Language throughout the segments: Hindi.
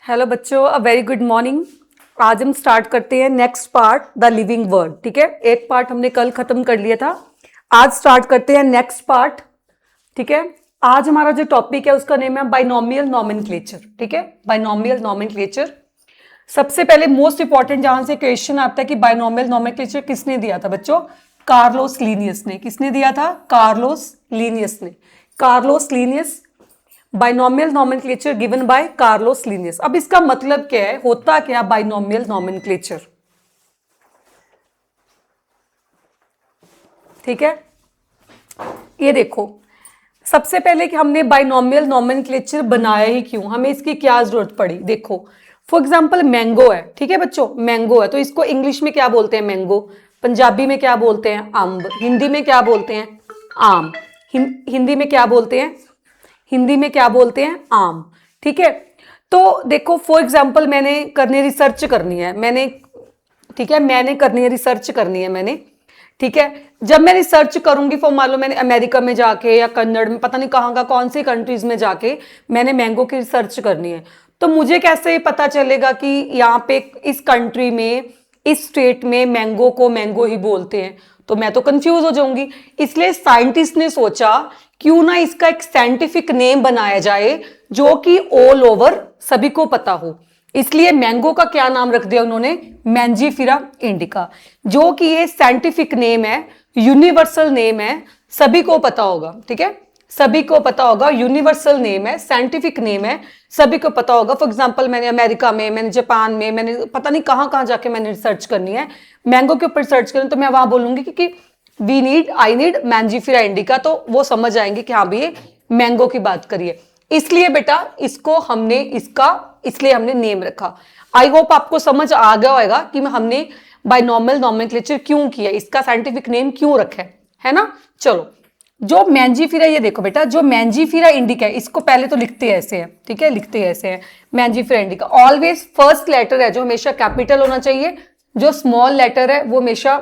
हेलो बच्चों, अ वेरी गुड मॉर्निंग। आज हम स्टार्ट करते हैं next part, the living word. ठीक है, एक पार्ट हमने कल खत्म कर लिया था, आज स्टार्ट करते हैं नेक्स्ट पार्ट। ठीक है, आज हमारा जो टॉपिक है उसका नेम है बाइनोमियल नॉमेनक्लेचर। ठीक है, बाइनोमियल नॉमेनक्लेचर। सबसे पहले मोस्ट इंपॉर्टेंट जहां से क्वेश्चन आता है कि बाइनोमियल नॉमेनक्लेचर किसने दिया था बच्चों? कार्लोस लीनियस ने। किसने दिया था? कार्लोस लीनियस ने। Carlos Linnaeus, binomial nomenclature given by Carlos Linnaeus. अब इसका मतलब क्या है, होता क्या बाइनोमियल नॉमेनक्लेचर? ठीक है, ये देखो, सबसे पहले कि हमने बाइनोमियल नॉमेनक्लेचर बनाया ही क्यों, हमें इसकी क्या जरूरत पड़ी। देखो, फॉर एग्जांपल मैंगो है। ठीक है बच्चों, मैंगो है तो इसको इंग्लिश में क्या बोलते हैं? मैंगो। पंजाबी में क्या बोलते हैं? अम्ब। हिंदी में क्या बोलते हैं? आम। हिंदी में क्या बोलते हैं? हिंदी में क्या बोलते हैं? आम। ठीक है, तो देखो फॉर एग्जाम्पल मैंने करनी रिसर्च करनी है, मैंने, ठीक है, मैंने करनी है रिसर्च करनी है मैंने। ठीक है, जब मैं रिसर्च करूंगी फॉर मान लो मैंने अमेरिका में जाके या कन्नड़ में, पता नहीं कहाँ का, कौन सी कंट्रीज में जाके मैंने मैंगो की रिसर्च करनी है, तो मुझे कैसे पता चलेगा कि यहाँ पे इस कंट्री में, इस स्टेट में मैंगो को मैंगो ही बोलते हैं? तो मैं तो कंफ्यूज हो जाऊंगी। इसलिए साइंटिस्ट ने सोचा क्यों ना इसका एक साइंटिफिक नेम बनाया जाए जो कि ऑल ओवर सभी को पता हो। इसलिए मैंगो का क्या नाम रख दिया उन्होंने? मैंजीफिरा इंडिका, जो कि ये साइंटिफिक नेम है, यूनिवर्सल नेम है, सभी को पता होगा। ठीक है, सभी को पता होगा, यूनिवर्सल नेम है, साइंटिफिक नेम है, सभी को पता होगा। फॉर एग्जांपल मैंने अमेरिका में, मैंने जापान में, मैंने पता नहीं कहां कहां जाके मैंने रिसर्च करनी है, मैंगो के ऊपर रिसर्च करनी, तो मैं वहां बोलूंगी कि आई नीड मैंजीफिरा इंडिका, तो वो समझ आएंगे कि हाँ भी ये मैंगो की बात करिए। इसलिए बेटा इसको हमने इसलिए हमने नेम रखा। आई होप आपको समझ आ गया होगा कि हमने बाइनोमियल नॉमेनक्लेचर क्यों किया, इसका साइंटिफिक नेम क्यों रखा है ना। चलो, जो मैंजीफिरा, ये देखो बेटा, जो मैंजीफिरा इंडिका है, इसको पहले तो लिखते ऐसे हैं। ठीक है, लिखते ऐसे हैं मैंजीफिरा इंडिका। ऑलवेज फर्स्ट लेटर है जो हमेशा कैपिटल होना चाहिए, जो स्मॉल लेटर है वो हमेशा,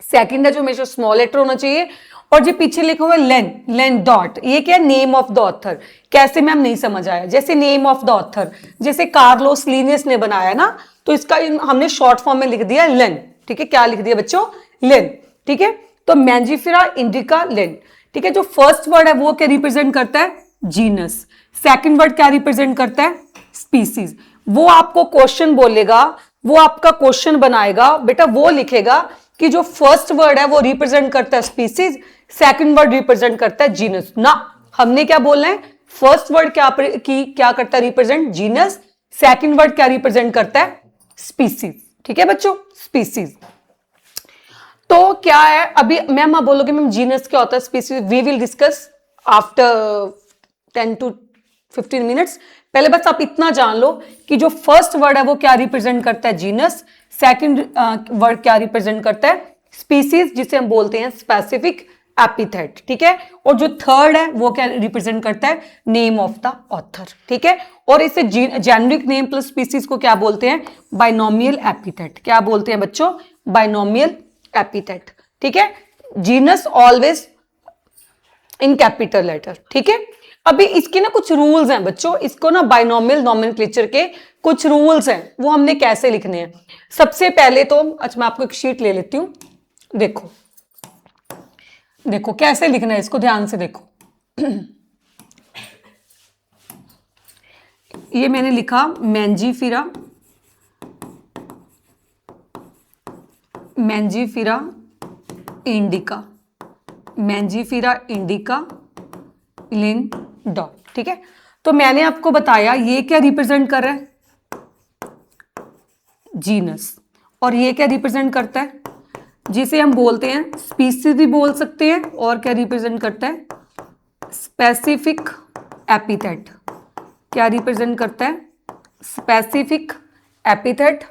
सेकंड है जो हमेशा स्मॉल लेटर होना चाहिए, और जो पीछे लिखा हुआ है लेन डॉट, ये क्या है? Name of the author. कैसे मैम नहीं समझ आया? जैसे नेम ऑफ द ऑथर, जैसे कार्लोस लीनियस ने बनाया ना, तो इसका हमने शॉर्ट फॉर्म में लिख दिया लेन। ठीक है, क्या लिख दिया बच्चों? लेन। ठीक है, तो मैंजीफिरा इंडिका लेन। ठीक है, जो फर्स्ट वर्ड है वो क्या रिप्रेजेंट करता है? जीनस। सेकंड वर्ड क्या रिप्रेजेंट करता है? स्पीसीज। वो आपको क्वेश्चन बोलेगा, वो आपका क्वेश्चन बनाएगा बेटा, वो लिखेगा कि जो फर्स्ट वर्ड है वो रिप्रेजेंट करता है स्पीसीज, सेकंड वर्ड रिप्रेजेंट करता है जीनस। ना, हमने क्या बोलना है? फर्स्ट वर्ड क्या करता है? Represent genus. सेकंड वर्ड क्या रिप्रेजेंट करता है? स्पीसीज। ठीक है बच्चों, स्पीसीज। तो क्या है, अभी मैम आप बोलोगे मैम जीनस क्या होता है, species we will discuss after 10 to 15 minutes. पहले बस आप इतना जान लो कि जो फर्स्ट वर्ड है वो क्या रिप्रेजेंट करता है? जीनस। सेकंड वर्ड क्या रिप्रेजेंट करता है? स्पीसीज, जिसे हम बोलते हैं स्पेसिफिक एपिथेट। ठीक है, और जो थर्ड है वो क्या रिप्रेजेंट करता है? Name of the author. ठीक है, और इसे जेनरिक नेम प्लस स्पीसीज को क्या बोलते हैं? Binomial epithet. क्या बोलते हैं बच्चों? Binomial epithet. ठीक है, genus always in capital letter. ठीक है, अभी इसके ना कुछ रूल्स हैं बच्चों, इसको ना बाइनोमियल नॉमेनक्लेचर के कुछ रूल्स हैं, वो हमने कैसे लिखने हैं। सबसे पहले तो, अच्छा मैं आपको एक शीट ले लेती हूं, देखो देखो कैसे लिखना है इसको, ध्यान से देखो। ये मैंने लिखा मैंजीफिरा, मैंजीफिरा इंडिका, मैंजीफिरा इंडिका लिन डॉट। ठीक है, तो मैंने आपको बताया ये क्या रिप्रेजेंट कर रहा है? जीनस। और ये क्या रिप्रेजेंट करता है? जिसे हम बोलते हैं स्पीसीज भी बोल सकते हैं, और क्या रिप्रेजेंट करता है? Specific epithet. क्या रिप्रेजेंट करता है? Specific epithet.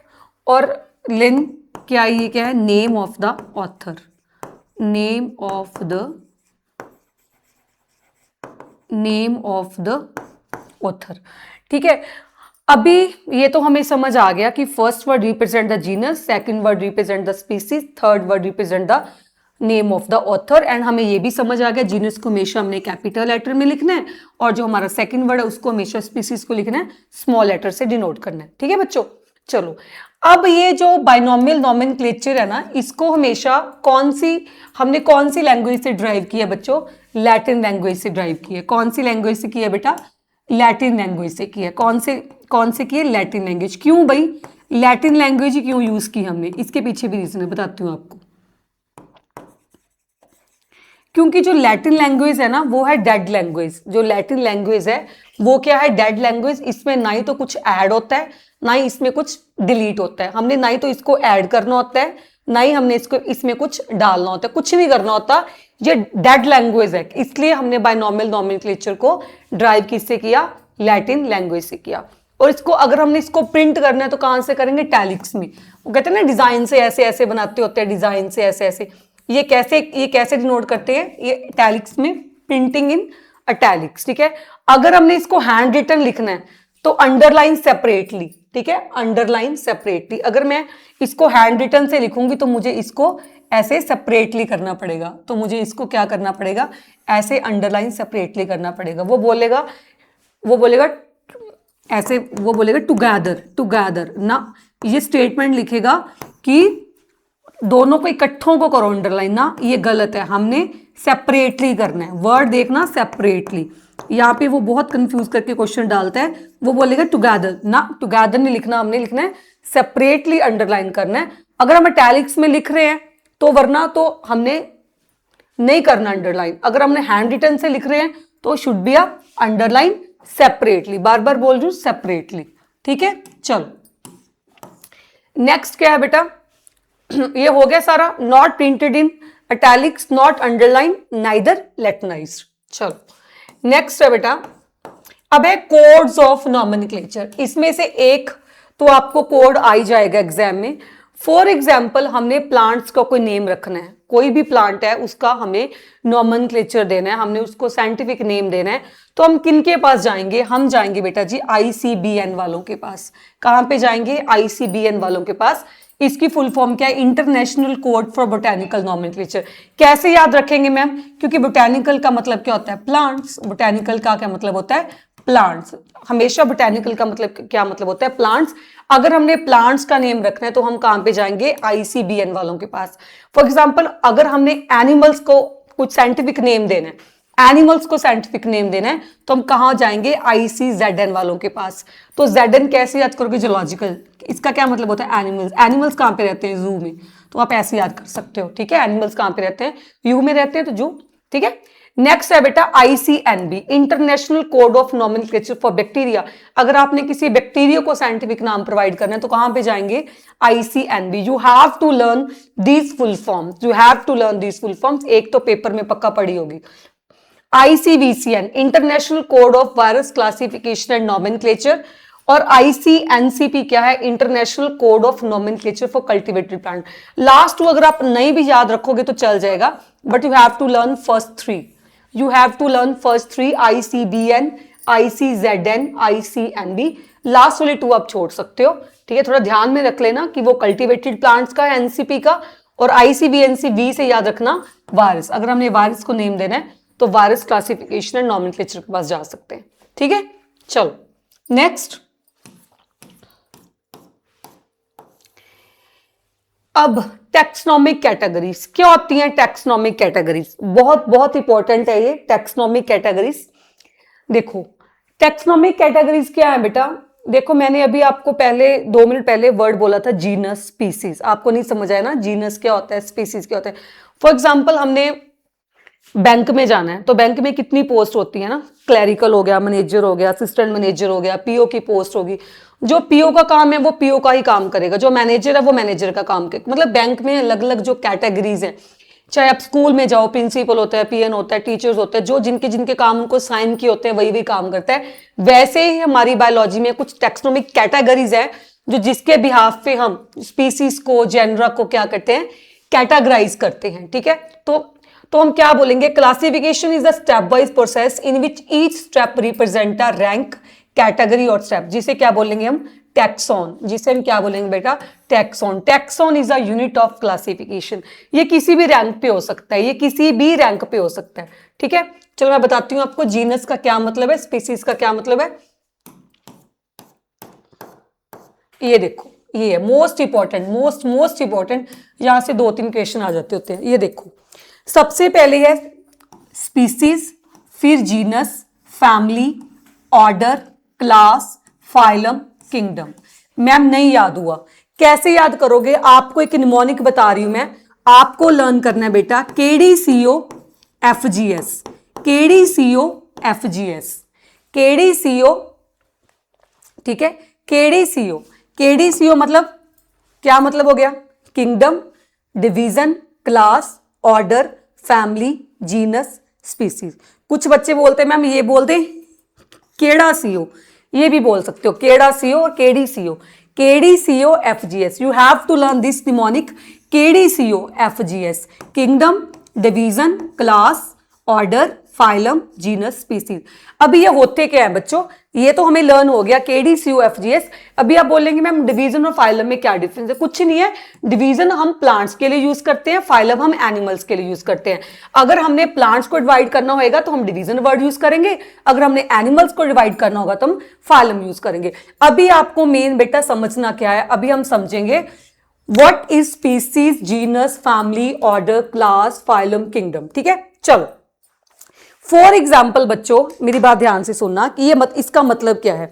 और लिन क्या, ये क्या है? Name of the author, name of the author. ठीक है, अभी ये तो हमें समझ आ गया कि first word represent the genus, second word represent the species, third word represent the name of the author, and हमें ये भी समझ आ गया जीनस को हमेशा हमने कैपिटल लेटर में लिखना है और जो हमारा सेकंड वर्ड है उसको हमेशा स्पीसीज को लिखना है स्मॉल लेटर से डिनोट करना है। ठीक है बच्चों, चलो अब ये जो बाइनोमियल नोमेनक्लेचर है ना, इसको हमेशा हमने कौन सी लैंग्वेज से ड्राइव किया बच्चों? लैटिन लैंग्वेज से ड्राइव किया। कौन सी लैंग्वेज से किया बेटा? लैटिन लैंग्वेज से किया। कौन से किए? Latin language. क्यों भाई लैटिन लैंग्वेज ही क्यों यूज की हमने? इसके पीछे भी रीजन है, बताती हूँ आपको। क्योंकि जो लैटिन लैंग्वेज है ना वो है डेड लैंग्वेज। जो लैटिन लैंग्वेज है वो क्या है? Dead language. इसमें ना ही तो कुछ ऐड होता है ना ही इसमें कुछ डिलीट होता है। हमने ना ही तो इसको ऐड करना होता है ना ही हमने इसमें कुछ डालना होता है, कुछ नहीं करना होता। ये डेड लैंग्वेज है, इसलिए हमने बाइनोमियल नोमेनक्लेचर को ड्राइव किससे किया? लैटिन लैंग्वेज से किया। और इसको अगर हमने इसको प्रिंट करना है तो कहां से करेंगे? टैलिक्स में। वो कहते हैं ना डिजाइन से ऐसे ऐसे बनाते होते हैं, डिजाइन से ऐसे ऐसे। ये कैसे डिनोट करते हैं? ये इटैलिक्स में, प्रिंटिंग इन इटैलिक्स। ठीक है, अगर हमने इसको हैंड रिटन लिखना है तो अंडरलाइन सेपरेटली। ठीक है, अंडरलाइन सेपरेटली। अगर मैं इसको हैंड रिटन से लिखूंगी तो मुझे इसको ऐसे सेपरेटली करना पड़ेगा। तो मुझे इसको क्या करना पड़ेगा? ऐसे अंडरलाइन सेपरेटली करना पड़ेगा। वो बोलेगा ऐसे, वो बोलेगा टुगेदर ना। ये स्टेटमेंट लिखेगा कि दोनों को इकट्ठों को करो अंडरलाइन ना, ये गलत है। हमने सेपरेटली करना है। वर्ड देखना सेपरेटली। यहाँ पे वो बहुत कंफ्यूज करके क्वेश्चन डालता है। वो बोलेगा टुगेदर ना, टुगेदर नहीं लिखना, हमने लिखना है सेपरेटली अंडरलाइन करना है। अगर हम इटैलिक्स में लिख रहे हैं तो वरना तो हमने नहीं करना अंडरलाइन। अगर हमने हैंड रिटन से लिख रहे हैं तो should be a underline separately. बार बार बोल रही हूं सेपरेटली। ठीक है, चलो नेक्स्ट क्या है बेटा? ये हो गया सारा। Not printed in italics, not underline, neither latinized. चलो नेक्स्ट है बेटा, अब है कोड्स ऑफ नोमेनक्लेचर। इसमें से एक तो आपको कोड आ ही जाएगा एग्जाम में। फॉर एग्जाम्पल हमने प्लांट्स का कोई नेम रखना है, कोई भी प्लांट है उसका हमें नोमेनक्लेचर देना है, हमने उसको साइंटिफिक नेम देना है। तो हम किन के पास जाएंगे? हम जाएंगे बेटा जी ICBN वालों के पास। कहां पे जाएंगे? ICBN वालों के पास। इसकी फुल फॉर्म क्या है? International code for botanical nomenclature. कैसे याद रखेंगे मैम? क्योंकि बोटेनिकल का मतलब क्या होता है? प्लांट्स। बोटेनिकल का क्या मतलब होता है? प्लांट्स। हमेशा बोटेनिकल का मतलब क्या मतलब होता है? प्लांट्स। अगर हमने प्लांट्स का नेम रखना है तो हम कहां पे जाएंगे? ICBN वालों के पास। फॉर एग्जाम्पल अगर हमने एनिमल्स को कुछ साइंटिफिक नेम देना है, एनिमल्स को साइंटिफिक नेम देना है तो हम कहां जाएंगे? ICZN वालों के पास। तो ZN कैसे याद करोगे? जूलॉजिकल। इसका क्या मतलब होता है? एनिमल्स। एनिमल्स कहां पे रहते हैं? जू में। तो आप ऐसे याद कर सकते हो। ठीक है, एनिमल्स कहां पे रहते हैं? यू में रहते हैं तो जू। ठीक है, नेक्स्ट है बेटा ICNB, international code of nomenclature for bacteria. अगर आपने किसी बैक्टीरिया को साइंटिफिक नाम प्रोवाइड करना है तो कहां पे जाएंगे? ICNB। You have to learn these full forms, you have to learn these full forms. एक तो पेपर में पक्का पड़ी होगी। ICVCN, international code of virus classification and nomenclature. और ICNCP क्या है? International code of nomenclature for cultivated plant. Last अगर आप नहीं भी याद रखोगे तो चल जाएगा, but you have to learn first three. You have to learn first three, ICBN, ICZN, ICNB। Last वाले टू आप छोड़ सकते हो। ठीक है, थोड़ा ध्यान में रख लेना कि वो कल्टिवेटेड प्लांट्स का है NCP का, और ICBNCB से याद रखना वायरस। अगर हमने वायरस को नेम देना है तो वायरस क्लासिफिकेशन एंड नोमेनक्लेचर के पास जा सकते हैं। ठीक है, चलो नेक्स्ट। अब टैक्सोनॉमिक कैटेगरीज क्या होती हैं? टैक्सोनॉमिक कैटेगरीज बहुत इंपॉर्टेंट है ये टैक्सोनॉमिक कैटेगरीज। देखो टैक्सोनॉमिक कैटेगरीज क्या है बेटा? देखो मैंने अभी आपको पहले 2 मिनट पहले वर्ड बोला था जीनस स्पीसीज। आपको नहीं समझ आया ना जीनस क्या होता है, स्पीसीज क्या होता है। फॉर एग्जाम्पल हमने बैंक में जाना है तो बैंक में कितनी पोस्ट होती है ना? क्लरिकल हो गया, मैनेजर हो गया, असिस्टेंट मैनेजर हो गया, PO की पोस्ट होगी। जो PO का काम है वो PO का ही काम करेगा, जो मैनेजर है वो मैनेजर का काम करेगा। मतलब बैंक में अलग अलग जो कैटेगरीज हैं, चाहे आप स्कूल में जाओ प्रिंसिपल होता है, PN होता है, टीचर्स होते हैं, जो जिनके जिनके काम उनको साइन किए होते हैं वही काम करता है। वैसे ही हमारी बायोलॉजी में कुछ टैक्सोनॉमिक कैटेगरीज है जो जिसके बिहाफ पे हम स्पीसीज को, जेनरा को क्या करते हैं? कैटेगराइज करते हैं। ठीक है, तो हम क्या बोलेंगे? Classification is the step wise process in which each step represent a rank, category और स्टेप, जिसे क्या बोलेंगे हम? टैक्सॉन, जिसे हम क्या बोलेंगे बेटा, taxon. Taxon is a unit of classification. ये किसी भी रैंक पे हो सकता है, ये किसी भी रैंक पे हो सकता है, ठीक है। चलो मैं बताती हूं आपको जीनस का क्या मतलब है, स्पीसीज का क्या मतलब है। ये देखो, ये है मोस्ट इंपॉर्टेंट, मोस्ट इंपॉर्टेंट, यहां से 2-3 क्वेश्चन आ जाते होते हैं। ये देखो, सबसे पहले है स्पीसीज, फिर genus, family, order, class, phylum, kingdom. Ma'am नहीं याद हुआ, कैसे याद करोगे? आपको एक निमोनिक बता रही हूं मैं, आपको लर्न करना है बेटा, KDCO FGS, KDCO FGS, KDCO, ठीक है, KDCO, KDCO मतलब क्या मतलब हो गया? Kingdom, division, class, order, family, genus, species. कुछ बच्चे बोलते हैं मैम ये बोल दें केड़ा सीओ, ये भी बोल सकते हो, केड़ा सीओ और KDCO, KDCO FGS। You have to learn this mnemonic, KDCO FGS, kingdom, division, class, order, phylum, genus, species. अभी ये होते क्या है बच्चों, ये तो हमें लर्न हो गया KDCO FGS। अभी आप बोलेंगे मैम डिवीजन और फाइलम में क्या डिफरेंस है? कुछ नहीं है, डिवीजन हम प्लांट्स के लिए यूज करते हैं, फाइलम हम एनिमल्स के लिए यूज करते हैं। अगर हमने प्लांट्स को डिवाइड करना होगा तो हम डिवीजन वर्ड यूज करेंगे, अगर हमने एनिमल्स को डिवाइड करना होगा तो हम फाइलम यूज करेंगे। अभी आपको मेन बेटा समझना क्या है, अभी हम समझेंगे what is species, genus, family, order, class, phylum, kingdom, ठीक है। चलो फॉर एग्जाम्पल बच्चों मेरी बात ध्यान से सुनना कि इसका मतलब क्या है।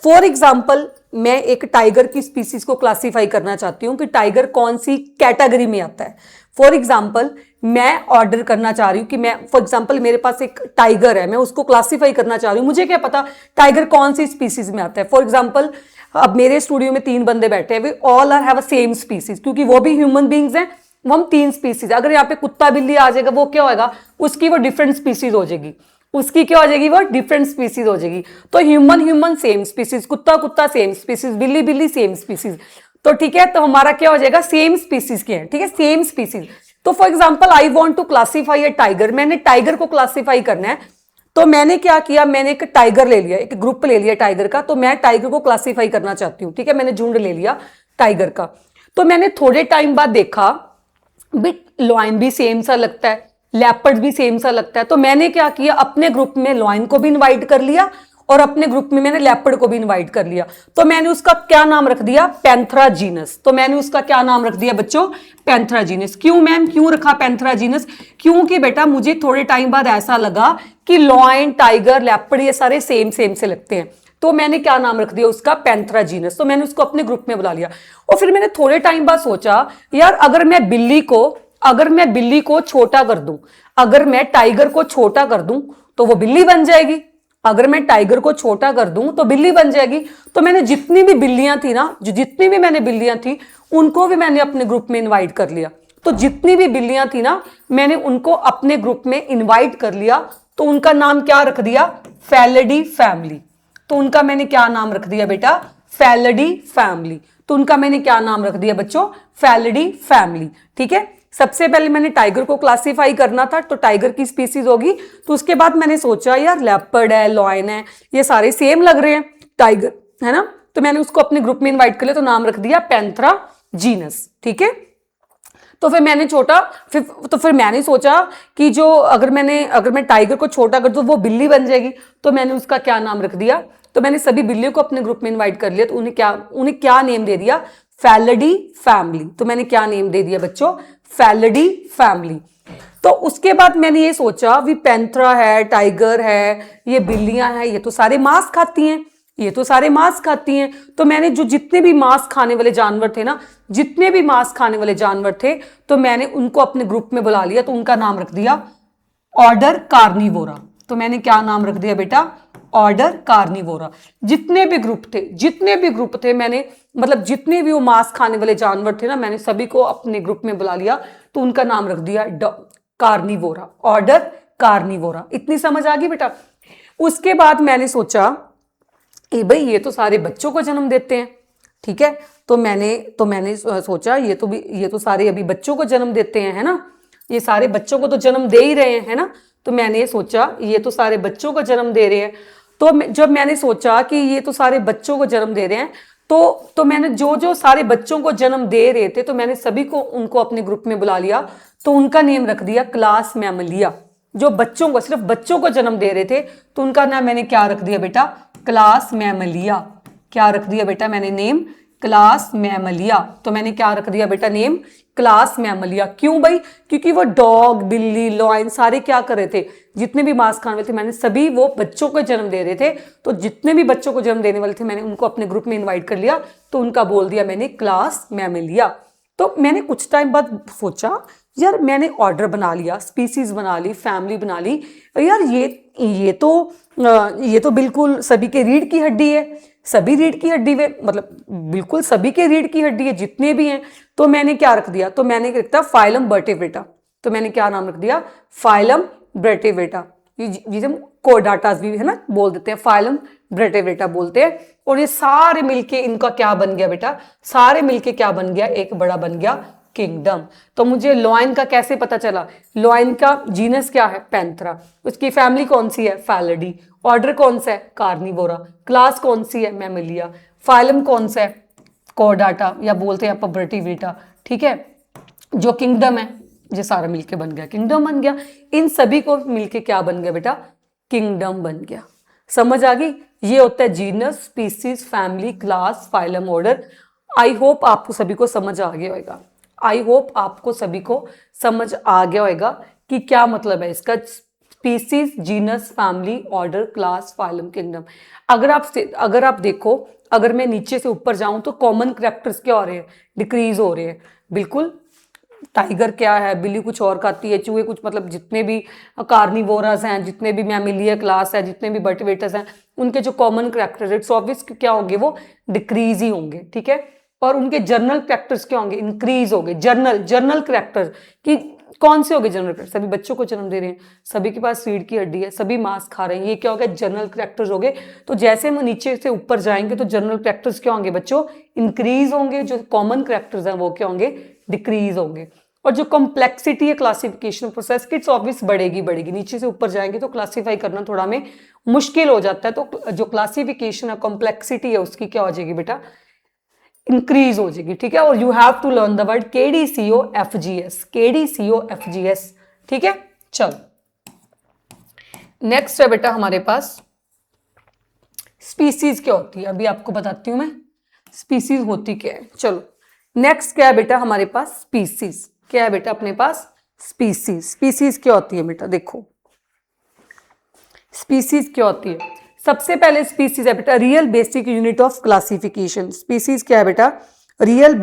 फॉर एग्जाम्पल मैं एक टाइगर की स्पीसीज को क्लासिफाई करना चाहती हूं कि टाइगर कौन सी कैटेगरी में आता है। फॉर एग्जाम्पल मैं ऑर्डर करना चाह रही हूं कि मैं, फॉर एग्जाम्पल मेरे पास एक टाइगर है, मैं उसको क्लासिफाई करना चाह रही हूं, मुझे क्या पता टाइगर कौन सी स्पीसीज में आता है। फॉर एग्जाम्पल अब मेरे स्टूडियो में 3 बंदे बैठे हैं, we all are have a same species, क्योंकि वो भी ह्यूमन बींग्स हैं, वो हम 3 स्पीसीज। अगर यहाँ पे कुत्ता बिल्ली आ जाएगा वो क्या होगा, उसकी वो डिफरेंट स्पीसीज हो जाएगी, उसकी क्या हो जाएगी, वो डिफरेंट स्पीसीज हो जाएगी। तो ह्यूमन सेम स्पीसीज, कुत्ता सेम स्पीसीज, बिल्ली सेम स्पीसीज। तो ठीक है, तो हमारा क्या हो जाएगा, सेम स्पीसीज के हैं, ठीक है, सेम स्पीसीज। तो for example I want to classify a tiger, मैंने टाइगर को क्लासीफाई करना है, तो मैंने क्या किया, मैंने एक टाइगर ले लिया, एक ग्रुप ले लिया टाइगर का, तो मैं टाइगर को क्लासीफाई करना चाहती हूँ, ठीक है, मैंने झुंड ले लिया टाइगर का। तो मैंने थोड़े टाइम बाद देखा बिट लॉयन भी सेम सा लगता है, लेपर्ड भी सेम सा लगता है, तो मैंने क्या किया, अपने ग्रुप में लॉयन को भी इनवाइट कर लिया और अपने ग्रुप में मैंने लेपर्ड को भी इनवाइट कर लिया। तो मैंने उसका क्या नाम रख दिया, पैंथरा जीनस। तो मैंने उसका क्या नाम रख दिया बच्चों, पैंथरा जीनस। क्यों मैम, क्यों रखा पैंथरा जीनस? क्योंकि बेटा मुझे थोड़े टाइम बाद ऐसा लगा कि लॉयन, टाइगर, लेपर्ड ये सारे सेम से लगते हैं, तो मैंने क्या नाम रख दिया उसका, पैंथरा जीनस। तो मैंने उसको अपने ग्रुप में बुला लिया। और फिर मैंने थोड़े टाइम बाद सोचा यार अगर मैं बिल्ली को छोटा कर दूं, अगर मैं टाइगर को छोटा कर दूं तो वो बिल्ली बन जाएगी, अगर मैं टाइगर को छोटा कर दूं तो बिल्ली बन जाएगी। तो मैंने जितनी भी बिल्लियां थी ना, जितनी भी मैंने बिल्लियां थी उनको भी मैंने अपने ग्रुप में इनवाइट कर लिया। तो जितनी भी बिल्लियां थी ना मैंने उनको अपने ग्रुप में इनवाइट कर लिया, तो उनका नाम क्या रख दिया, फैलिडी फैमिली। तो उनका मैंने क्या नाम रख दिया बेटा, फैलिडी फैमिली। तो उनका मैंने क्या नाम रख दिया बच्चों, फैलिडी फैमिली, ठीक है। सबसे पहले मैंने टाइगर को क्लासिफाई करना था, तो टाइगर की स्पीसीज होगी। तो उसके बाद मैंने सोचा यार लेपर्ड है, लॉयन है, ये सारे सेम लग रहे हैं, टाइगर है ना, तो मैंने उसको अपने ग्रुप में इनवाइट कर लिया, तो नाम रख दिया पैंथरा जीनस, ठीक है। तो फिर मैंने सोचा कि जो अगर मैं टाइगर को छोटा कर दूं वो बिल्ली बन जाएगी, तो मैंने उसका क्या नाम रख दिया, तो मैंने सभी बिल्लियों को अपने ग्रुप में इनवाइट कर लिया, तो उन्हें क्या नेम दे दिया, फैलिडी फैमिली। तो मैंने क्या नेम दे दिया बच्चों, फैलिडी फैमिली। तो उसके बाद मैंने ये सोचा भी पैंथरा है, टाइगर है, ये बिल्लियां हैं, ये तो सारे मांस खाती हैं, ये तो सारे मांस खाती हैं। तो मैंने जो जितने भी मांस खाने वाले जानवर थे ना, जितने भी मांस खाने वाले जानवर थे, तो मैंने उनको अपने ग्रुप में बुला लिया, तो उनका नाम रख दिया ऑर्डर कार्निवोरा। तो मैंने क्या नाम रख दिया बेटा, ऑर्डर कार्निवोरा। जितने भी ग्रुप थे मैंने, मतलब जितने भी वो मांस खाने वाले जानवर थे ना, मैंने सभी को अपने ग्रुप में बुला लिया, तो उनका नाम रख दिया कार्निवोरा, ऑर्डर कार्निवोरा। इतनी समझ आ गई बेटा। उसके बाद मैंने सोचा कि भाई ये तो सारे बच्चों को जन्म देते हैं, ठीक है, तो मैंने सोचा ये तो सारे अभी बच्चों को जन्म देते हैं, है ना, ये सारे बच्चों को तो जन्म दे ही रहे हैं, है ना। तो मैंने सोचा ये तो सारे बच्चों को जन्म दे रहे हैं, तो जब मैंने सोचा कि ये तो सारे बच्चों को जन्म दे रहे हैं, तो मैंने जो जो सारे बच्चों को जन्म दे रहे थे तो मैंने सभी को उनको अपने ग्रुप में बुला लिया, तो उनका नेम रख दिया क्लास मैमलिया। जो बच्चों को, सिर्फ बच्चों को जन्म दे रहे थे तो उनका नाम मैंने क्या रख दिया बेटा, क्लास मैमलिया। क्या रख दिया बेटा मैंने नेम, क्लास मैमलिया। तो मैंने क्या रख दिया बेटा नेम, क्लास मैमलिया। क्यों भाई, क्योंकि वो डॉग, बिल्ली, लॉयन सारे क्या कर रहे थे, जितने भी मांस खाने वाले थे मैंने सभी वो बच्चों को जन्म दे रहे थे, तो जितने भी बच्चों को जन्म देने वाले थे मैंने उनको अपने ग्रुप में इन्वाइट कर लिया, तो उनका बोल दिया मैंने क्लास मैमलिया। तो मैंने कुछ टाइम बाद सोचा यार मैंने ऑर्डर बना लिया, स्पीसीज बना ली, फैमिली बना ली, यार ये तो बिल्कुल सभी के रीढ़ की हड्डी है, सभी रीढ़ की हड्डी में, मतलब बिल्कुल सभी के रीढ़ की हड्डी है जितने भी हैं। तो मैंने क्या रख दिया, तो मैंने रखता फाइलम वर्टेब्रेटा। तो मैंने क्या नाम रख दिया, फाइलम वर्टेब्रेटा। ये हम कोडाटास भी है ना बोल देते हैं, फाइलम वर्टेब्रेटा बोलते हैं। और ये सारे मिलके इनका क्या बन गया बेटा, सारे मिलके क्या बन गया, एक बड़ा बन गया किंगडम। तो मुझे लॉयन का कैसे पता चला, लॉयन का जीनस क्या है, पैंथरा, उसकी फैमिली कौन सी है, फैलिडी, ऑर्डर कौन सा है, कार्निवोरा, क्लास कौन सी है, मैमलिया, फाइलम कौन सा है, कॉर्डाटा या बोलते हैं वर्टेब्रेटा, ठीक है। जो किंगडम है ये सारा मिलके बन गया किंगडम बन गया। इन सभी को मिलके क्या बन गया बेटा, किंगडम बन गया। समझ आ गई, ये होता है genus, species, family, class, phylum, order. I hope आपको सभी को समझ आ गया होगा, आई होप आपको सभी को समझ आ गया होगा कि क्या मतलब है इसका, species, genus, family, order, class, phylum, kingdom. अगर आप देखो, अगर मैं नीचे से ऊपर जाऊं तो कॉमन कैरेक्टर्स क्या हो रहे हैं, डिक्रीज हो रहे हैं, बिल्कुल। टाइगर क्या है, बिल्ली कुछ और खाती है, चूहे कुछ, मतलब जितने भी कार्निवोरस हैं, जितने भी मैमिलिया क्लास है, जितने भी वर्टेब्रेटस हैं, उनके जो कॉमन कैरेक्टर्स इट्स ऑब्वियस क्या होंगे, वो डिक्रीज ही होंगे, ठीक है। और उनके जर्नल कैरेक्टर्स क्या होंगे, इंक्रीज होंगे। जर्नल कैरेक्टर कि कौन से होंगे जर्नल कैरेक्टर, सभी बच्चों को जन्म दे रहे हैं, सभी के पास रीढ़ की हड्डी है, सभी मांस खा रहे हैं, ये क्या हो गया, जर्नल कैरेक्टर्स हो गए। तो जैसे हम नीचे से ऊपर जाएंगे तो जर्नल कैरेक्टर्स क्या होंगे बच्चों, इंक्रीज होंगे, जो कॉमन कैरेक्टर्स हैं वो क्या होंगे, डिक्रीज होंगे। और जो कॉम्प्लेक्सिटी है क्लासिफिकेशन प्रोसेस की, इट्स ऑब्वियस बढ़ेगी, नीचे से ऊपर जाएंगे तो क्लासीफाई करना थोड़ा हमें मुश्किल हो जाता है। तो जो क्लासिफिकेशन है, कॉम्प्लेक्सिटी है, उसकी क्या हो जाएगी बेटा, इंक्रीज हो जाएगी, ठीक है। और you have to learn the word KDCOFGS, KDCOFGS, ठीक है। चलो नेक्स्ट है बेटा हमारे पास स्पीसीज क्या होती है, अभी आपको बताती हूं मैं स्पीसीज होती क्या है। चलो नेक्स्ट क्या है बेटा हमारे पास, स्पीसीज। क्या है बेटा अपने पास, स्पीसीज क्या होती है बेटा, देखो स्पीसीज क्या होती है। सबसे पहले स्पीसीज है बेटा real basic unit of classification. Species क्या है बेटा, real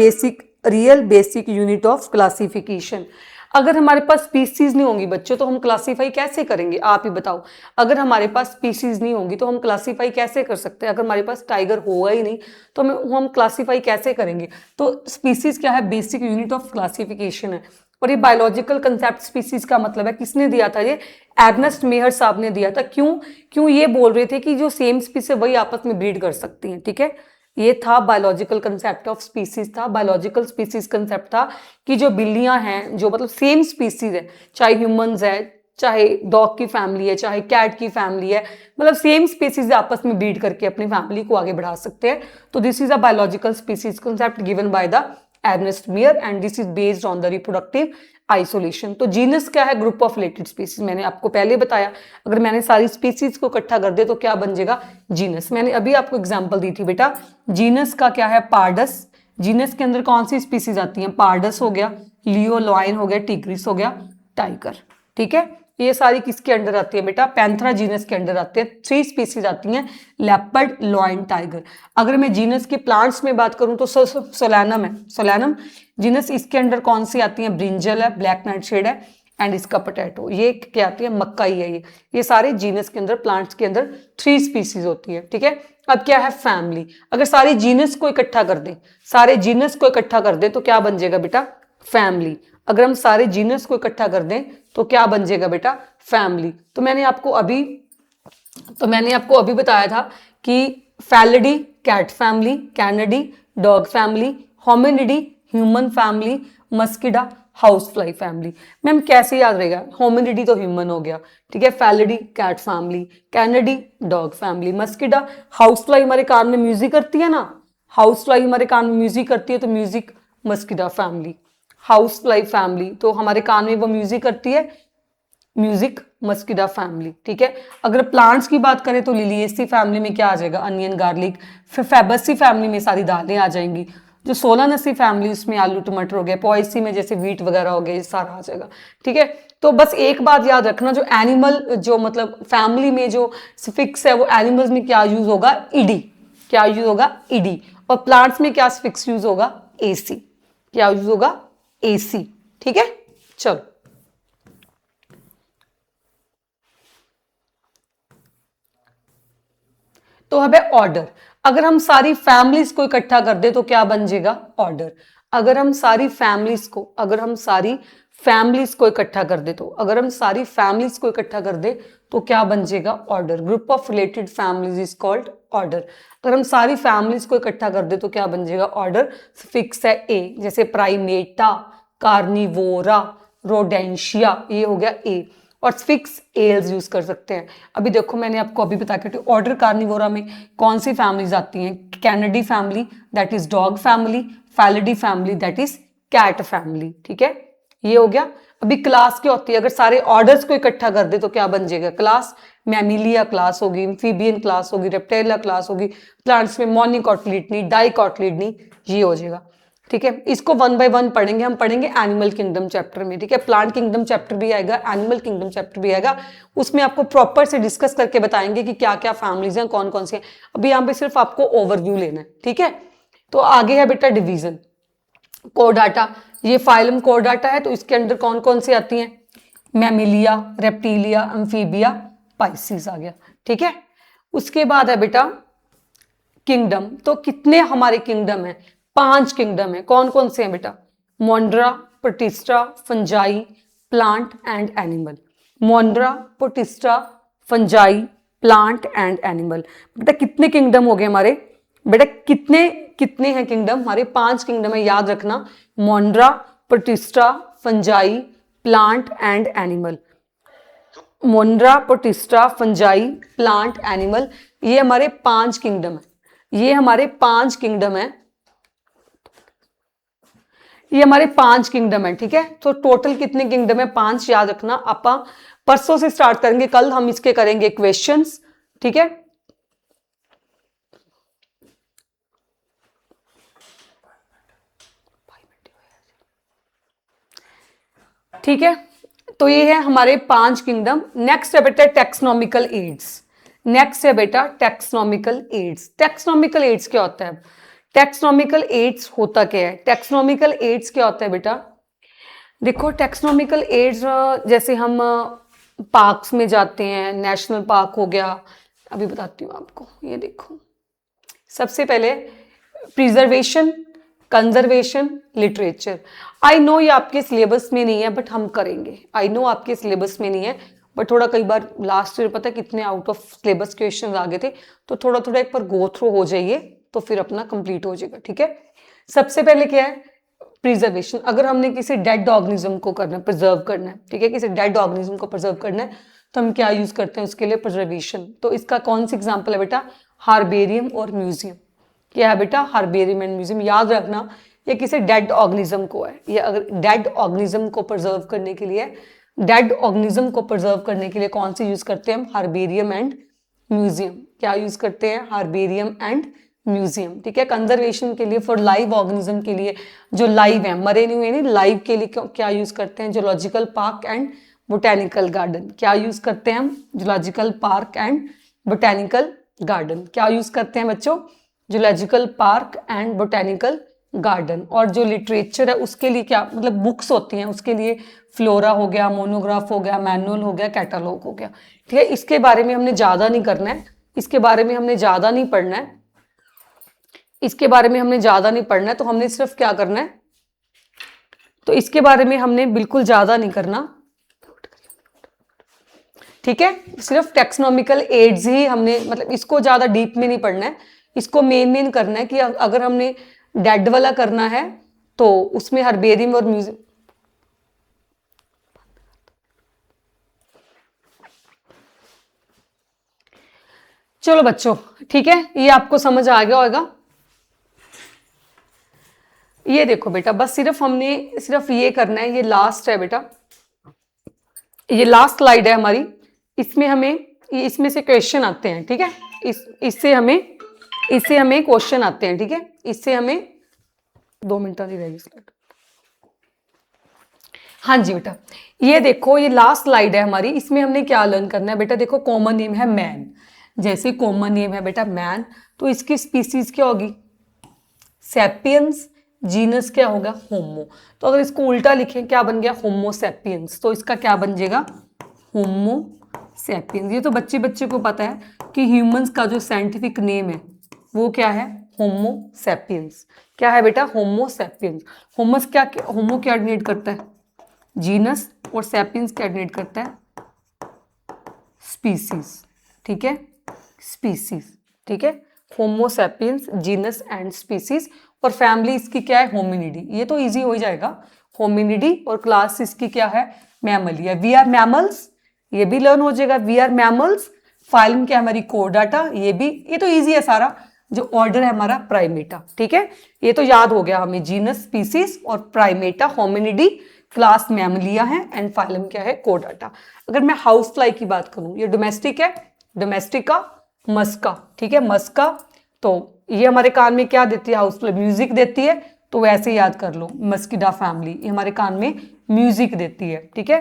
basic unit of classification. अगर हमारे पास स्पीसीज नहीं होंगी बच्चों तो हम क्लासीफाई कैसे करेंगे, आप ही बताओ। अगर हमारे पास स्पीसीज नहीं होंगी तो हम क्लासीफाई कैसे कर सकते हैं, अगर हमारे पास टाइगर होगा ही नहीं तो हम क्लासीफाई कैसे करेंगे। तो स्पीसीज क्या है, बेसिक यूनिट ऑफ क्लासिफिकेशन है। और ये बायोलॉजिकल कंसेप्ट स्पीसीज का मतलब है, किसने दिया था ये, एर्नेस्ट मेयर साहब ने दिया था। क्यों ये बोल रहे थे कि जो सेम स्पीसीज है वही आपस में ब्रीड कर सकती हैं, ठीक है। ये था बायोलॉजिकल कंसेप्ट ऑफ स्पीसीज था, बायोलॉजिकल स्पीसीज कंसेप्ट था कि जो बिल्लियां हैं, जो मतलब सेम स्पीसीज है, चाहे ह्यूमंस है, चाहे डॉग की फैमिली है, चाहे कैट की फैमिली है, मतलब सेम स्पीसीज आपस में ब्रीड करके अपनी फैमिली को आगे बढ़ा सकते हैं। तो this is a biological species concept given by the Ernest Mayr and this is based on the reproductive isolation. तो जीनस क्या है, ग्रुप ऑफ रिलेटेड स्पीसीज, मैंने आपको पहले बताया। अगर मैंने सारी स्पीसीज को इकट्ठा कर दे तो क्या बन जाएगा, जीनस। मैंने अभी आपको एग्जांपल दी थी बेटा, जीनस का क्या है, पार्डस। जीनस के अंदर कौन सी स्पीसीज आती हैं, पार्डस हो गया, लियो लॉयन हो गया, टिग्रिस हो गया, टाइगर, ठीक है। ये सारी किसके अंडर आती है बेटा, पैंथरा जीनस के अंडर आती है। 3 स्पीसीज आती हैं, लेपर्ड, लॉयन, टाइगर। अगर मैं जीनस की प्लांट्स में बात करूं तो सोलैनम है, सोलैनम जीनस, इसके अंडर कौन सी आती है, ब्रिंजल है, ब्लैक नाइटशेड है एंड इसका पोटैटो, ये क्या आती है, मक्का ही है। ये सारे जीनस के अंदर, प्लांट्स के अंदर 3 स्पीसीज होती है, ठीक है। अब क्या है, फैमिली। अगर सारे जीनस को इकट्ठा कर दें, सारे जीनस को इकट्ठा कर दें तो क्या बन जाएगा बेटा, फैमिली। अगर हम सारे जीनस को इकट्ठा कर दें तो क्या बन जाएगा बेटा, फैमिली। तो मैंने आपको अभी बताया था कि Felidae cat family, Canidae dog family, Hominidae human family, Muscidae house fly family. Ma'am कैसे याद रहेगा, होमिनिडी तो ह्यूमन हो गया, ठीक है, Felidae cat family, Canidae dog family, Muscidae house fly हमारे कान में म्यूजिक करती है ना, हाउस फ्लाई हमारे कान में म्यूजिक करती है तो music Muscidae family. House fly family तो हमारे कान में वो म्यूजिक करती है, म्यूजिक मस्किडा फैमिली। ठीक है, अगर प्लांट्स की बात करें तो लिलिएसी फैमिली में क्या आ जाएगा, अनियन गार्लिक। फिर फैबेसी फैमिली में सारी दालें आ जाएंगी। जो सोलानसी फैमिली उसमें आलू टमाटर हो गए। पोएसी में जैसे वीट वगैरह हो गए, ये सारा आ जाएगा। ठीक है, तो बस एक बात याद रखना, जो एनिमल जो मतलब फैमिली में जो फिक्स है वो एनिमल्स में क्या यूज होगा, ईडी। क्या यूज होगा, ईडी। और प्लांट्स में क्या फिक्स यूज होगा, एसी। क्या यूज होगा, एसी। ठीक है, चलो तो अब है ऑर्डर। अगर हम सारी फैमिलीज को इकट्ठा कर दे तो क्या बन जाएगा, ऑर्डर। अगर हम सारी फैमिलीज को इकट्ठा कर दे तो क्या बन जाएगा, order. Group of related families is called order. अगर हम सारी फैमिलीज को इकट्ठा कर दे तो क्या बन जाएगा, ऑर्डर। फिक्स है ए, जैसे प्राइमेटा, कार्निवोरा, रोडेंशिया, ये हो गया ए। और फिक्स एल्स यूज कर सकते हैं। अभी देखो मैंने आपको अभी बता के ऑर्डर कार्निवोरा में कौन सी फैमिलीज आती हैं, Canidae family that is dog family, Felidae family that is cat family. ठीक है, ये हो गया। अभी क्लास क्या होती है, अगर सारे ऑर्डर्स को इकट्ठा कर दे तो क्या बन जाएगा, क्लास। मैमिलिया क्लास होगी, एम्फीबियन क्लास होगी, रेप्टाइला क्लास होगी। प्लांट्स में मोनिकोटिलिडनी, डाइकोटिलिडनी, ये हो जाएगा। ठीक है, इसको वन बाय वन पढ़ेंगे। हम पढ़ेंगे एनिमल किंगडम चैप्टर में। ठीक है, प्लांट किंगडम चैप्टर भी आएगा, एनिमल किंगडम चैप्टर भी आएगा। उसमें आपको प्रॉपर से डिस्कस करके बताएंगे कि क्या क्या फैमिलीज हैं, कौन कौन सी हैं। अभी यहाँ पे सिर्फ आपको ओवरव्यू लेना है। ठीक है, तो आगे है बेटा डिवीजन, कोडाटा। ये फाइलम कोडाटा है, तो इसके अंदर कौन कौन सी आती हैं, मैमिलिया, रेप्टिलिया, एम्फीबिया, पाइसिस आ गया। ठीक है, उसके बाद है बेटा किंगडम। तो कितने हमारे किंगडम है, 5 किंगडम है। कौन कौन से हैं बेटा, Monera, Protista, fungi, plant and animal. Monera, Protista, fungi, plant and animal. बेटा कितने किंगडम हो गए हमारे, बेटा कितने कितने हैं किंगडम हमारे, 5 किंगडम है, याद रखना। Monera, Protista, fungi, plant and animal. Monera, Protista, fungi, plant, animal, ये हमारे 5 किंगडम है। ये हमारे 5 किंगडम है, ये हमारे 5 किंगडम है। ठीक है, तो टोटल कितने किंगडम है, 5, याद रखना। आप परसों से स्टार्ट करेंगे, कल हम इसके करेंगे क्वेश्चंस। ठीक है, ठीक है, तो ये है हमारे 5 किंगडम। नेक्स्ट है बेटा टेक्सोनॉमिकल एड्स। नेक्स्ट है बेटा टेक्सोनॉमिकल एड्स। टेक्सोनॉमिकल एड्स क्या होता है, टेक्सोनॉमिकल एड्स होता क्या है, टेक्सोनॉमिकल एड्स क्या होता है बेटा, देखो टेक्सोनॉमिकल एड्स जैसे हम पार्क्स में जाते हैं, नेशनल पार्क हो गया, अभी बताती हूँ आपको। ये देखो, सबसे पहले preservation, conservation, literature. I know ये आपके सिलेबस में नहीं है बट हम करेंगे। आई नो आपके सिलेबस में नहीं है बट थोड़ा, कई बार लास्ट ईयर पता है कितने आउट ऑफ सिलेबस क्वेश्चन आ गए थे, तो थोड़ा थोड़ा एक बार गो थ्रू हो जाइए तो फिर अपना कंप्लीट हो जाएगा। ठीक है, सबसे पहले क्या है, प्रिजर्वेशन। अगर हमने किसी डेड ऑर्गेनिज्म को करना है, प्रिजर्व करना है, ठीक है, किसी डेड ऑर्गेनिज्म को प्रिजर्व करना है तो हम क्या यूज करते हैं उसके लिए, प्रिजर्वेशन। तो इसका कौन सी एग्जांपल है बेटा, हार्बेरियम और म्यूजियम। क्या है बेटा, हार्बेरियम एंड म्यूजियम। याद रखना ये किसी डेड ऑर्गेनिज्म को है, ये अगर डेड ऑर्गेनिज्म को प्रिजर्व करने के लिए, डेड ऑर्गेनिज्म को प्रिजर्व करने के लिए कौन सी यूज करते हैं हम, हार्बेरियम एंड म्यूजियम। क्या यूज करते हैं, हार्बेरियम एंड म्यूजियम। ठीक है, कंजर्वेशन के लिए, फॉर लाइव ऑर्गेनिज्म के लिए, जो लाइव है, मरे नहीं हुए नहीं, लाइव के लिए क्या यूज करते हैं, zoological park and botanical garden. क्या यूज करते हैं हम, zoological park and botanical garden. क्या यूज करते हैं बच्चों, zoological park and botanical garden. और जो लिटरेचर है उसके लिए क्या, मतलब बुक्स होती हैं, उसके लिए फ्लोरा हो गया, मोनोग्राफ हो गया, मैनुअल हो गया, कैटलॉग हो गया। ठीक है, इसके बारे में हमने ज्यादा नहीं करना है, इसके बारे में हमने ज्यादा नहीं पढ़ना है, इसके बारे में हमने ज्यादा नहीं पढ़ना है। तो हमने सिर्फ क्या करना है, तो इसके बारे में हमने बिल्कुल ज्यादा नहीं करना। ठीक है, सिर्फ टेक्सोनॉमिकल एड्स ही हमने, मतलब इसको ज्यादा डीप में नहीं पढ़ना है, इसको मेन करना है कि अगर हमने डेड वाला करना है तो उसमें हार्बेरियम और म्यूजियम। चलो बच्चों, ठीक है, ये आपको समझ आ गया होगा। ये देखो बेटा, बस सिर्फ हमने सिर्फ ये करना है, ये लास्ट है बेटा, ये लास्ट स्लाइड है हमारी। इसमें हमें इसमें से क्वेश्चन आते हैं, ठीक है। इससे हमें क्वेश्चन आते हैं, ठीक है। इससे हमें 2 मिनट की रहेगी स्लाइड। हाँ जी बेटा, ये देखो, ये लास्ट स्लाइड है हमारी। इसमें हमने क्या लर्न करना है बेटा, देखो कॉमन नेम है मैन, जैसे कॉमन नेम है बेटा मैन, तो इसकी स्पीसीज क्या होगी, सैपियंस। जीनस क्या होगा, होमो। तो अगर इसको उल्टा लिखें, क्या बन गया, होमो सैपियंस। तो इसका क्या बन जाएगा, होमो सैपियंस। ये तो बच्चे बच्चे को पता है कि ह्यूमंस का जो साइंटिफिक नेम है वो क्या है, होमो सैपियंस। क्या है बेटा, होमो सैपियंस। होमस क्या, होमो क्या डिनोट करता है, जीनस, और सैपियंस क्या डिनोट करता है, स्पीसीज, ठीक है, स्पीसीज, ठीक है। Homo sapiens, genus and species. और फैमिली इसकी क्या है, होमिनिडी। ये तो इजी हो जाएगा, होमिनिडी। और क्लास इसकी क्या है, मैमलिया। वी आर मैमल्स, ये भी लर्न हो जाएगा, वी आर मैमल्स। फाइलम क्या है हमारी, कोडाटा, ये भी, ये तो इजी है सारा। जो ऑर्डर है हमारा प्राइमेटा, ठीक है। ये तो याद हो गया हमें, जीनस स्पीसीज और प्राइमेटा होमिनिडी, क्लास मैमलिया है, एंड फाइलम क्या है, कोडाटा। अगर मैं हाउस फ्लाई की बात करूं, ये डोमेस्टिक है, डोमेस्टिका, मस्का, ठीक है, मस्का। तो ये हमारे कान में क्या देती है, हाउस फ्लाई म्यूजिक देती है। तो वैसे याद कर लो, मस्किडा फैमिली, ये हमारे कान में म्यूजिक देती है, ठीक है।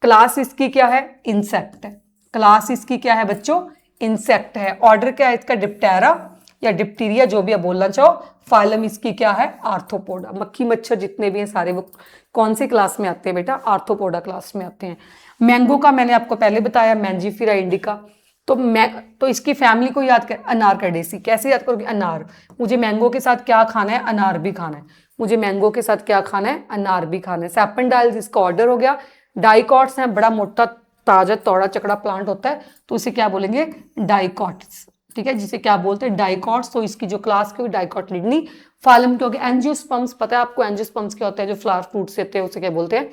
क्लास इसकी क्या है, इंसेक्ट है। क्लास इसकी क्या है बच्चों, इंसेक्ट है। ऑर्डर क्या है इसका, डिप्टेरा या डिप्टीरिया, जो भी आप बोलना चाहो। फाइलम इसकी क्या है, आर्थ्रोपोडा। मक्खी मच्छर जितने भी हैं सारे वो कौन सी क्लास में आते हैं बेटा, आर्थ्रोपोडा क्लास में आते हैं। मैंगो का मैंने आपको पहले बताया, मैंजीफेरा इंडिका। तो इसकी फैमिली को याद कर, अनारकडेसी। कैसे याद करोगे, अनार, मुझे मैंगो के साथ क्या खाना है, अनार भी खाना है। मुझे मैंगो के साथ क्या खाना है, अनार भी खाना है। सैपेंडाइल्स इसका ऑर्डर हो गया। डाइकॉट्स है, बड़ा मोटा ताजा तौड़ा चकड़ा प्लांट होता है, तो इसे क्या बोलेंगे, डाइकॉट्स, ठीक है, जिसे क्या बोलते हैं, डाइकॉट्स। तो इसकी जो क्लास की डाइकॉटिलिडनी। फाइलम क्या हो गया, एंजियोस्पर्म्स। पता है आपको एंजियोस्पर्म्स क्या होता है, जो फ्लावर फ्रूट्स देते हैं उसे क्या बोलते हैं,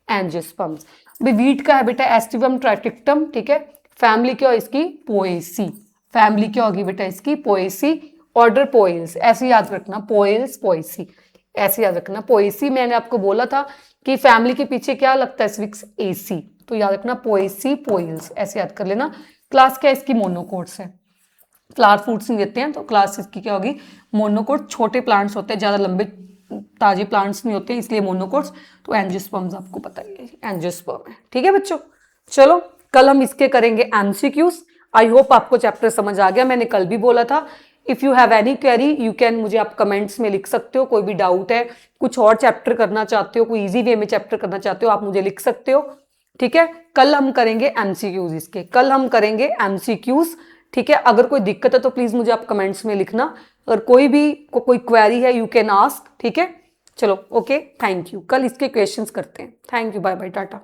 एंजियोस्पर्म्स। वीट का है बेटा एस्टिवम ट्राइटिक्टम, ठीक है। फैमिली क्या हो इसकी, पोएसी। फैमिली क्या होगी बेटा इसकी, पोएसी। ऑर्डर पोइल्स, ऐसे याद रखना, पोइल्स, पोएसी, ऐसे याद रखना। पोएसी मैंने आपको बोला था कि फैमिली के पीछे क्या लगता है, स्विक्स एसी, तो याद रखना पोएसी, पोइल्स, ऐसे याद कर लेना। क्लास क्या है इसकी, मोनोकोट्स है। फ्लावर फ्रूट्स नहीं देते हैं, तो क्लास इसकी क्या होगी, मोनोकोट। छोटे प्लांट्स होते हैं, ज्यादा लंबे ताजे प्लांट्स नहीं होते, इसलिए मोनोकोट्स। तो एंजियोस्पर्म्स आपको पता ही है, एंजियोस्पर्म है, ठीक है बच्चों। चलो कल हम इसके करेंगे एमसीक्यूज। आई होप आपको चैप्टर समझ आ गया। मैंने कल भी बोला था, if you have any query you can, मुझे आप कमेंट्स में लिख सकते हो। कोई भी डाउट है, कुछ और चैप्टर करना चाहते हो, कोई इजी वे में चैप्टर करना चाहते हो, आप मुझे लिख सकते हो, ठीक है। कल हम करेंगे एमसीक्यूज इसके, कल हम करेंगे एमसीक्यूज, ठीक है। अगर कोई दिक्कत है तो प्लीज मुझे आप कमेंट्स में लिखना। अगर कोई भी कोई क्वेरी है यू कैन आस्क, ठीक है। चलो ओके, थैंक यू। कल इसके क्वेश्चंस करते हैं। Thank you, bye bye, Tata.